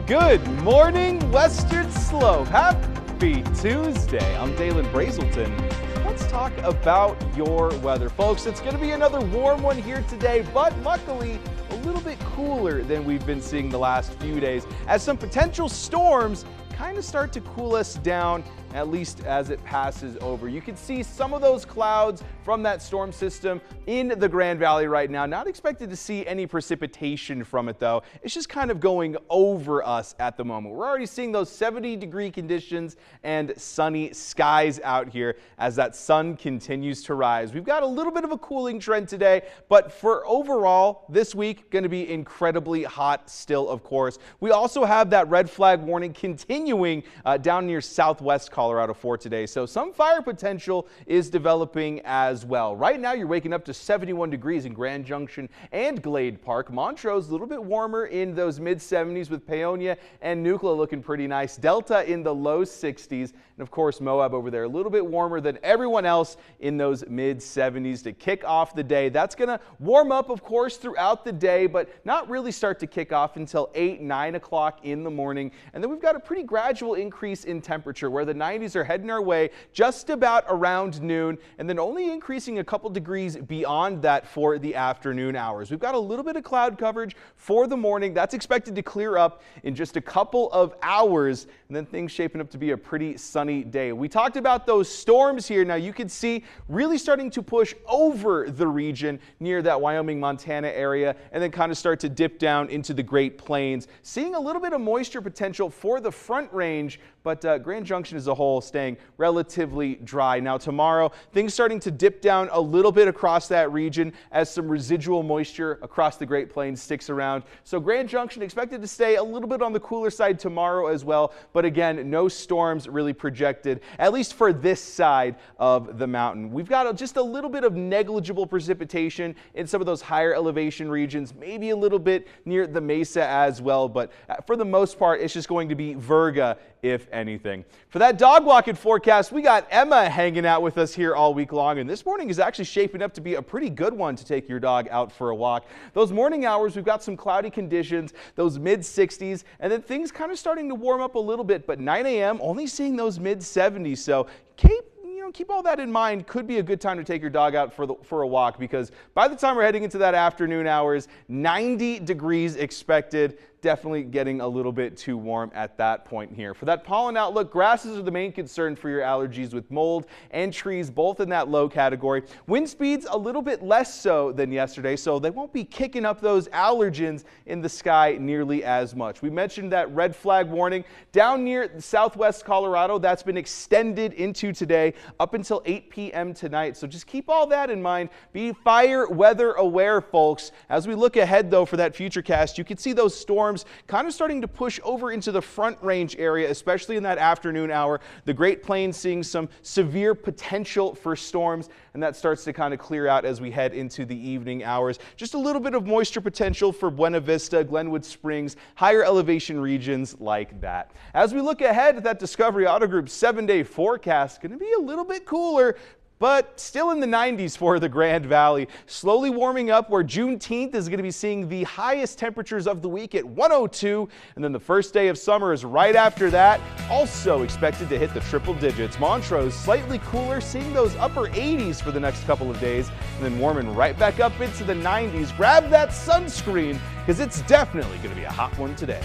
Good morning, Western Slope. Happy Tuesday. I'm Dalen Brazelton. Let's talk about your weather. Folks, it's going to be another warm one here today, but luckily a little bit cooler than we've been seeing the last few days, as some potential storms kind of start to cool us down, at least as it passes over. You can see some of those clouds from that storm system in the Grand Valley right now. Not expected to see any precipitation from it though. It's just kind of going over us at the moment. We're already seeing those 70-degree conditions and sunny skies out here as that sun continues to rise. We've got a little bit of a cooling trend today, but for overall this week, going to be incredibly hot still, of course. We also have that red flag warning continuing down near southwest Colorado for today. So some fire potential is developing as well. Right now you're waking up to 71 degrees in Grand Junction and Glade Park. Montrose a little bit warmer in those mid 70s with Paonia and Nucla looking pretty nice. Delta in the low 60s. And of course Moab over there a little bit warmer than everyone else in those mid 70s to kick off the day. That's going to warm up of course throughout the day, but not really start to kick off until 8-9 o'clock in the morning. And then we've got a pretty gradual increase in temperature where the 90s are heading our way just about around noon, and then only increasing a couple degrees beyond that for the afternoon hours. We've got a little bit of cloud coverage for the morning. That's expected to clear up in just a couple of hours, and then things shaping up to be a pretty sunny day. We talked about those storms here. Now you can see really starting to push over the region near that Wyoming, Montana area, and then kind of start to dip down into the Great Plains. Seeing a little bit of moisture potential for the Front Range, but Grand Junction as a whole staying relatively dry. Now tomorrow, things starting to dip down a little bit across that region as some residual moisture across the Great Plains sticks around. So Grand Junction expected to stay a little bit on the cooler side tomorrow as well, but again, no storms really projected, at least for this side of the mountain. We've got just a little bit of negligible precipitation in some of those higher elevation regions, maybe a little bit near the mesa as well, but for the most part, it's just going to be virga, if anything. For that dog walking forecast, we got Emma hanging out with us here all week long, and this morning is actually shaping up to be a pretty good one to take your dog out for a walk. Those morning hours, we've got some cloudy conditions, those mid 60s, and then things kind of starting to warm up a little bit, but 9 a.m. only seeing those mid 70s, so keep all that in mind. Could be a good time to take your dog out for a walk, because by the time we're heading into that afternoon hours, 90 degrees expected. Definitely getting a little bit too warm at that point here. For that pollen outlook, grasses are the main concern for your allergies, with mold and trees both in that low category. Wind speeds a little bit less so than yesterday, so they won't be kicking up those allergens in the sky nearly as much. We mentioned that red flag warning down near southwest Colorado. That's been extended into today up until 8 p.m. tonight. So just keep all that in mind. Be fire weather aware, folks. As we look ahead though for that future cast, you can see those storms kind of starting to push over into the Front Range area, especially in that afternoon hour. The Great Plains seeing some severe potential for storms, and that starts to kind of clear out as we head into the evening hours. Just a little bit of moisture potential for Buena Vista, Glenwood Springs, higher elevation regions like that. As we look ahead at that Discovery Auto Group 7-day forecast, going to be a little bit cooler, but still in the 90s for the Grand Valley. Slowly warming up, where Juneteenth is going to be seeing the highest temperatures of the week at 102, and then the first day of summer is right after that, also expected to hit the triple digits. Montrose slightly cooler, seeing those upper 80s for the next couple of days, and then warming right back up into the 90s. Grab that sunscreen, because it's definitely going to be a hot one today.